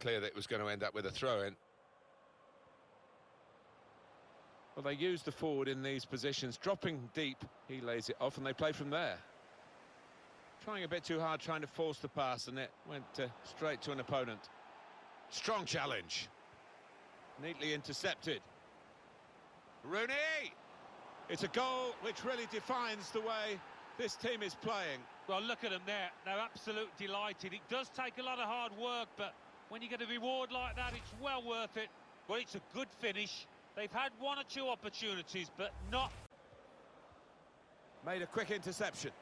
clear that it was going to end up with a throw-in. Well, they use the forward in these positions, dropping deep. He lays it off and they play from there. Trying a bit too hard, trying to force the pass, and it went straight to an opponent. Strong challenge. Neatly intercepted. Rooney! It's a goal which really defines the way this team is playing. Well, look at them there. They're absolutely delighted. It does take a lot of hard work, but when you get a reward like that, it's well worth it. Well, it's a good finish. They've had one or two opportunities, but not... Made a quick interception.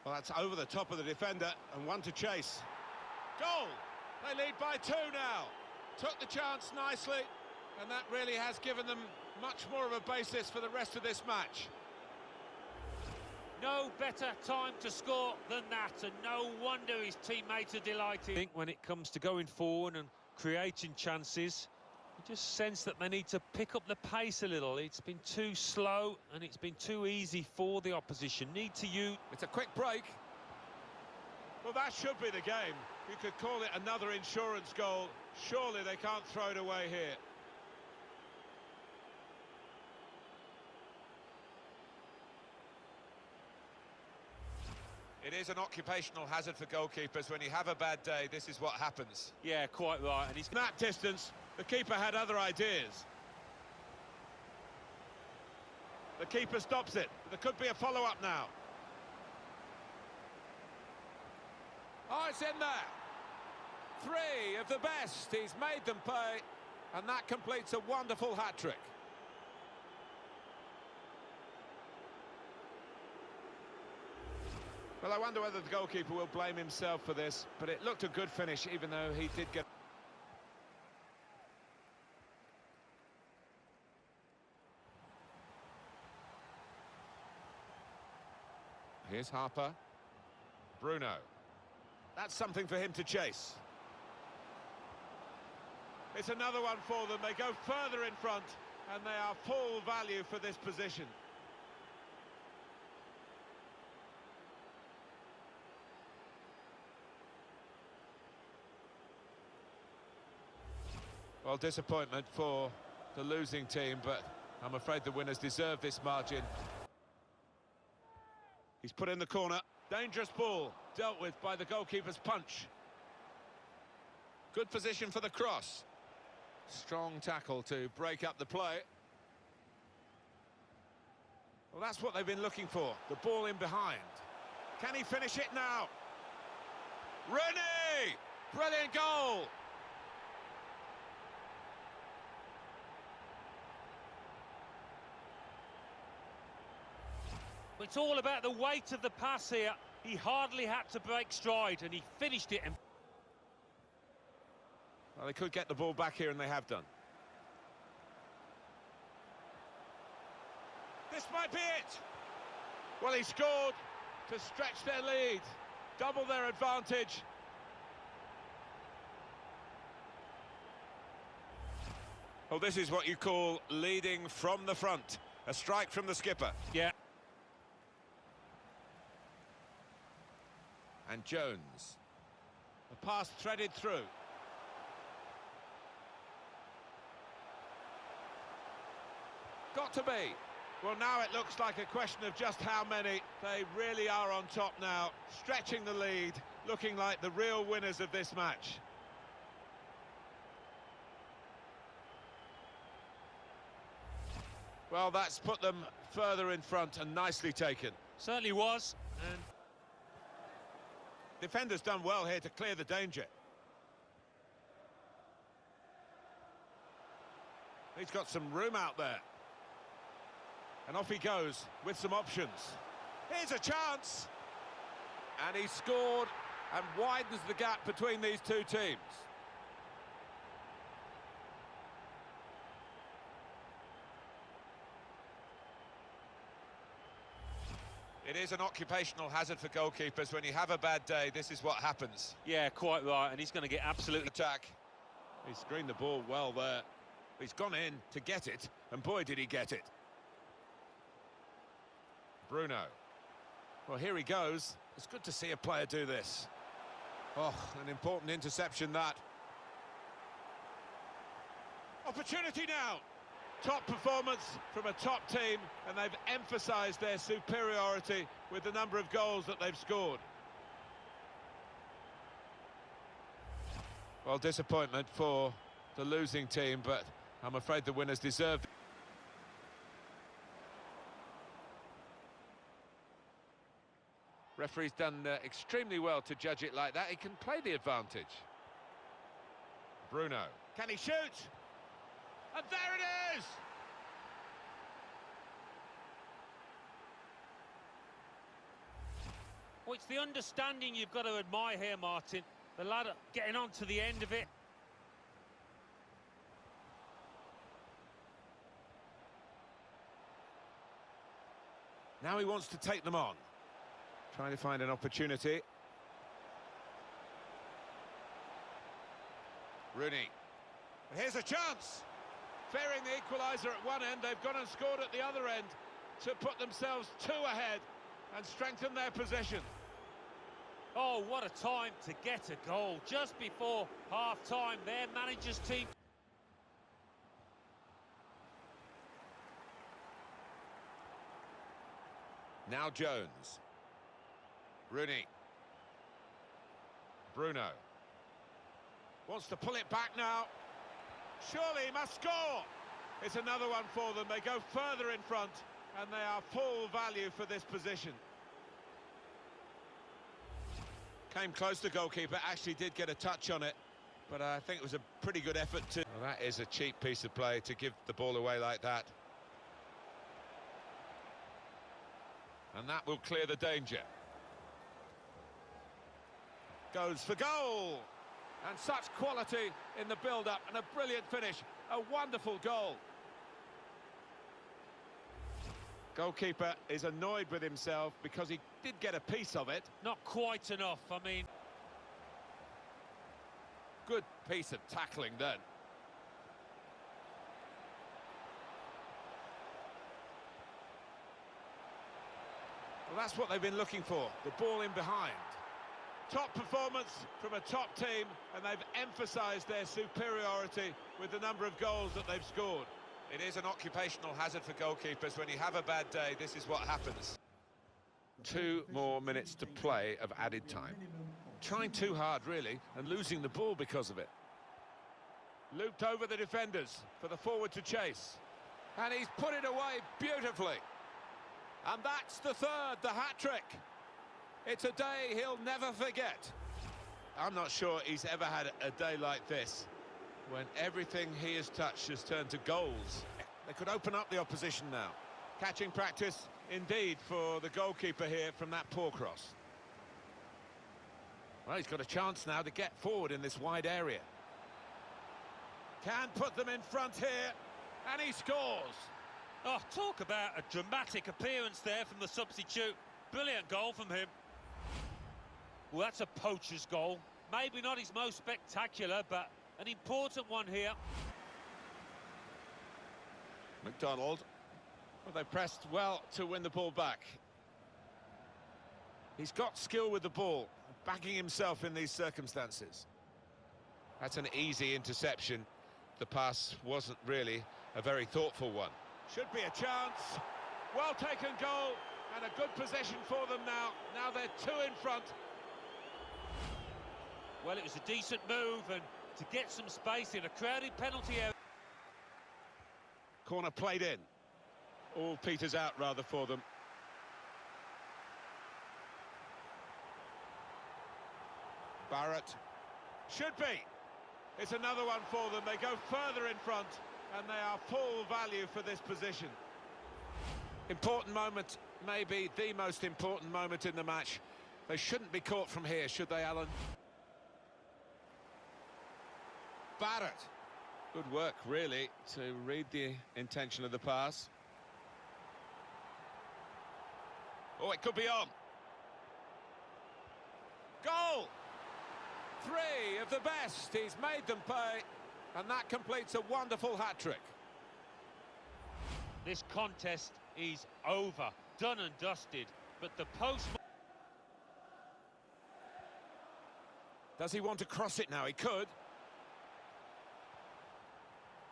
Well, that's over the top of the defender, and one to chase. Goal! They lead by 2 now. Took the chance nicely, and that really has given them much more of a basis for the rest of this match. No better time to score than that, and no wonder his teammates are delighted. I think when it comes to going forward and creating chances, you just sense that they need to pick up the pace a little. It's been too slow and it's been too easy for the opposition. Need to use... It's a quick break. Well, that should be the game. You could call it another insurance goal. Surely they can't throw it away here. It is an occupational hazard for goalkeepers. When you have a bad day, this is what happens. Yeah, quite right. And he's... From that distance, the keeper had other ideas. The keeper stops it. There could be a follow-up now. Oh, it's in there. 3 of the best. He's made them pay, and that completes a wonderful hat-trick. Well, I wonder whether the goalkeeper will blame himself for this, but it looked a good finish, even though he did get... Here's Harper. Bruno. That's something for him to chase. It's another one for them. They go further in front, and they are full value for this position. Well, disappointment for the losing team, but I'm afraid the winners deserve this margin. He's put in the corner. Dangerous ball, dealt with by the goalkeeper's punch. Good position for the cross. Strong tackle to break up the play. Well, that's what they've been looking for, the ball in behind. Can he finish it now? Rooney! Brilliant goal! It's all about the weight of the pass here. He hardly had to break stride, and he finished it. Well, they could get the ball back here, and they have done. This might be it. Well, he scored to stretch their lead, double their advantage. Well, this is what you call leading from the front. A strike from the skipper. Yeah. And Jones. The pass threaded through. Got to be. Well, now it looks like a question of just how many. They really are on top now, stretching the lead, looking like the real winners of this match. Well, that's put them further in front and nicely taken. Certainly was. And defender's done well here to clear the danger. He's got some room out there. And off he goes with some options. Here's a chance! And he scored and widens the gap between these two teams. It is an occupational hazard for goalkeepers. When you have a bad day, this is what happens. yeah, quite right, and he's going to get absolutely... Attack. He screened the ball well there. He's gone in to get it, and boy, did he get it. Bruno. Well, here he goes. It's good to see a player do this. Oh, an important interception, that. Opportunity now. Top performance from a top team, and they've emphasised their superiority with the number of goals that they've scored. Well, disappointment for the losing team, but I'm afraid the winners deserve. Referee's done extremely well to judge it like that. He can play the advantage. Bruno. Can he shoot? And there it is! Well, it's the understanding you've got to admire here, Martin. The lad getting on to the end of it. Now he wants to take them on. Trying to find an opportunity. Rooney. And here's a chance. Fearing the equaliser at one end, they've gone and scored at the other end to put themselves 2 ahead and strengthen their position. Oh, what a time to get a goal. Just before half-time, their manager's team. Now Jones. Rooney. Bruno. Wants to pull it back now. Surely he must score. It's another one for them. They go further in front, and they are full value for this position. Came close to goalkeeper, actually did get a touch on it, but I think it was a pretty good effort to... Well, that is a cheap piece of play to give the ball away like that. And that will clear the danger. Goes for goal! And such quality in the build-up, and a brilliant finish. A wonderful goal. Goalkeeper is annoyed with himself because he did get a piece of it. Not quite enough, I mean. Good piece of tackling then. Well, that's what they've been looking for, the ball in behind. Top performance from a top team, and they've emphasised their superiority with the number of goals that they've scored. It is an occupational hazard for goalkeepers. When you have a bad day, this is what happens. 2 more minutes to play of added time. Trying too hard, really, and losing the ball because of it. Looped over the defenders for the forward to chase. And he's put it away beautifully. And that's the third, the hat-trick. It's a day he'll never forget. I'm not sure he's ever had a day like this, when everything he has touched has turned to goals. They could open up the opposition now. Catching practice, indeed, for the goalkeeper here from that poor cross. Well, he's got a chance now to get forward in this wide area. Can put them in front here, and he scores. Oh, talk about a dramatic appearance there from the substitute. Brilliant goal from him. Well, that's a poacher's goal. Maybe not his most spectacular, but an important one here. McDonald. Well, they pressed well to win the ball back. He's got skill with the ball, backing himself in these circumstances. That's an easy interception. The pass wasn't really a very thoughtful one. Should be a chance. Well taken goal, and a good possession for them now. Now they're 2 in front. Well, it was a decent move, and to get some space in a crowded penalty area. Corner played in. All peters out, rather, for them. Barrett. Should be. It's another one for them. They go further in front, and they are full value for this position. Important moment, maybe the most important moment in the match. They shouldn't be caught from here, should they, Alan? Barrett. Good work, really, to read the intention of the pass. Oh, it could be on. Goal! 3 of the best. He's made them pay, and that completes a wonderful hat-trick. This contest is over, done and dusted, but the post... Does he want to cross it now? He could.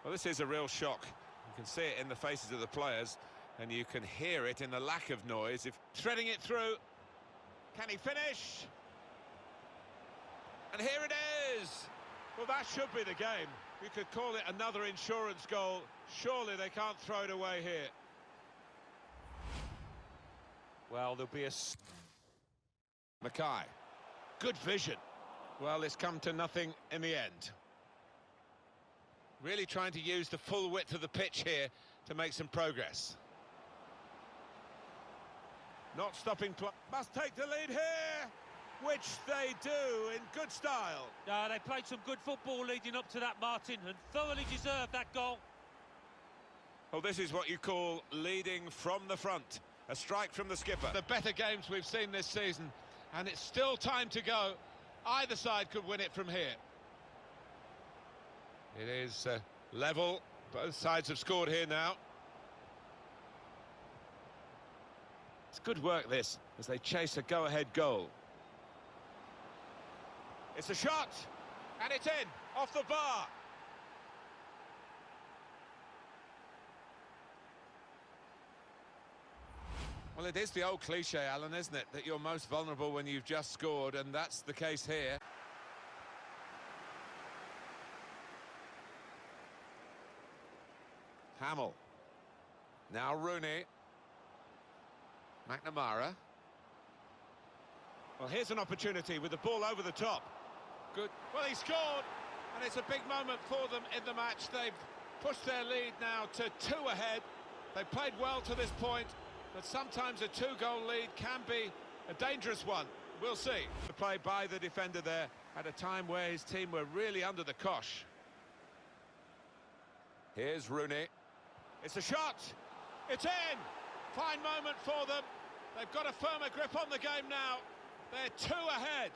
Well, this is a real shock. You can see it in the faces of the players, and you can hear it in the lack of noise. If threading it through, can he finish? And here it is! Well, that should be the game. You could call it another insurance goal. Surely they can't throw it away here. Well, there'll be a... Mackay. Good vision. Well, it's come to nothing in the end. Really trying to use the full width of the pitch here to make some progress. Not stopping play. Must take the lead here, which they do in good style. They played some good football leading up to that, Martin, and thoroughly deserved that goal. Well, this is what you call leading from the front. A strike from the skipper. The better games we've seen this season, and it's still time to go. Either side could win it from here. It is level. Both sides have scored here now. It's good work, this, as they chase a go-ahead goal. It's a shot, and it's in, off the bar. Well, it is the old cliche, Alan, isn't it, that you're most vulnerable when you've just scored, and that's the case here. Hamill. Now Rooney. McNamara. Well, here's an opportunity with the ball over the top. Good. Well, he scored, and it's a big moment for them in the match. They've pushed their lead now to 2 ahead. They've played well to this point, but sometimes a 2-goal lead can be a dangerous one. We'll see. The play by the defender there at a time where his team were really under the cosh. Here's Rooney. It's a shot. It's in. Fine moment for them. They've got a firmer grip on the game now. They're 2 ahead.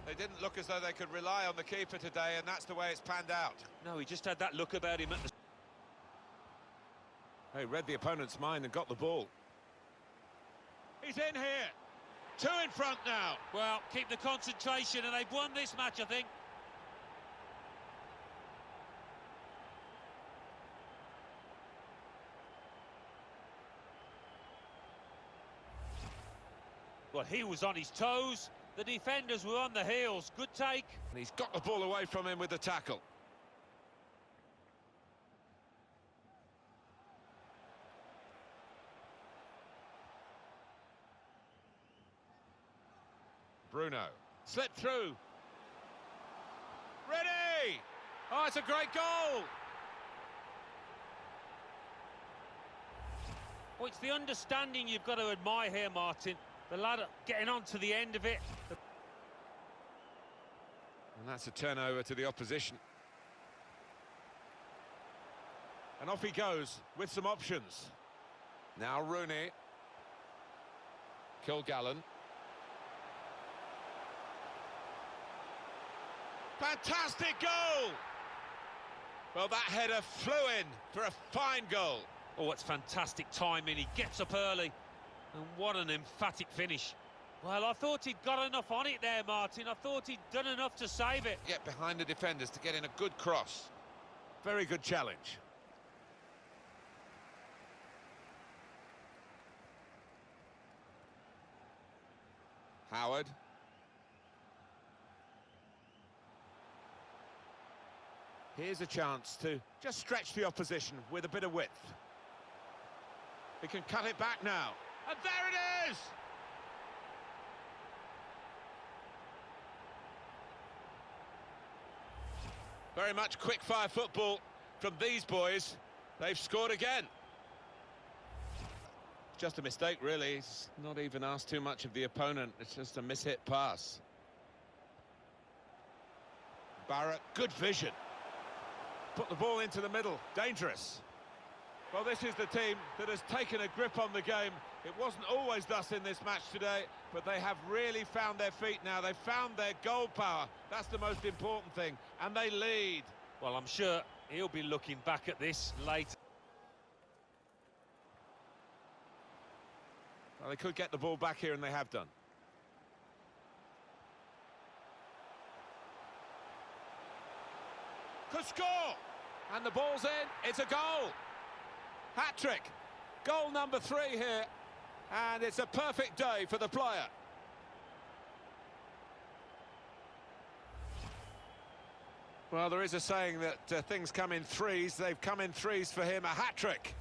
They didn't look as though they could rely on the keeper today, and that's the way it's panned out. No, he just had that look about him at the... He read the opponent's mind and got the ball. He's in here. 2 in front now. Well, keep the concentration, and they've won this match, I think. Well, he was on his toes. The defenders were on the heels. Good take. And he's got the ball away from him with the tackle. Bruno. Slipped through. Ready! Oh, it's a great goal! Well, it's the understanding you've got to admire here, Martin. The lad getting on to the end of it. And that's a turnover to the opposition. And off he goes with some options. Now Rooney. Kilgallen. Fantastic goal! Well, that header flew in for a fine goal. Oh, it's fantastic timing. He gets up early. And what an emphatic finish. Well, I thought he'd got enough on it there, Martin. I thought he'd done enough to save it. Get behind the defenders to get in a good cross. Very good challenge. Howard. Here's a chance to just stretch the opposition with a bit of width. He can cut it back now. And there it is! Very much quick-fire football from these boys. They've scored again. Just a mistake, really. He's not even asked too much of the opponent. It's just a mishit pass. Barrett, good vision. Put the ball into the middle. Dangerous. Well, this is the team that has taken a grip on the game. It wasn't always thus in this match today, but they have really found their feet now. They've found their goal power. That's the most important thing. And they lead. Well, I'm sure he'll be looking back at this later. Well, they could get the ball back here, and they have done. Could score! And the ball's in, it's a goal! Hat-trick! Goal number 3 here, and it's a perfect day for the player. Well, there is a saying that things come in threes. They've come in threes for him, a hat-trick.